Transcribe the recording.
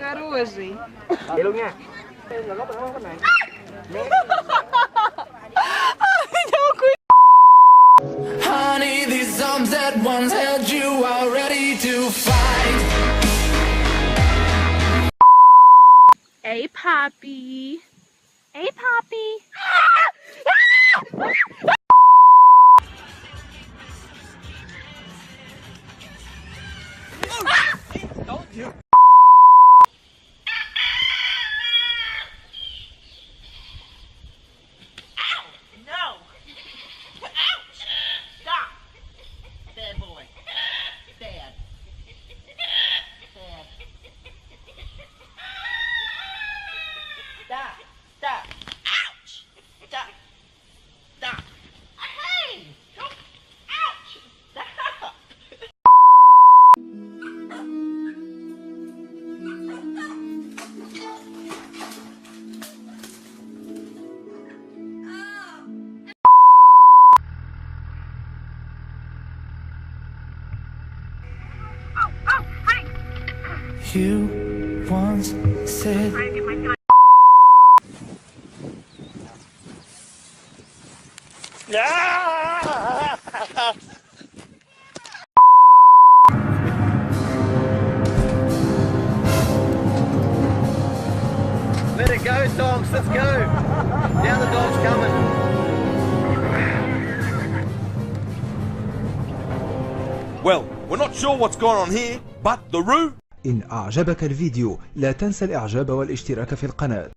Garoji. Vậy luôn nha. Là góc cái này. Honey, these arms that once held you are ready to fight. Hey, Poppy. Hey, Poppy. Don't you? You once said Let it go, dogs. Let's go. Now the dog's coming. Well, we're not sure what's going on here, but the roo. إن أعجبك الفيديو لا تنسى الإعجاب والاشتراك في القناة.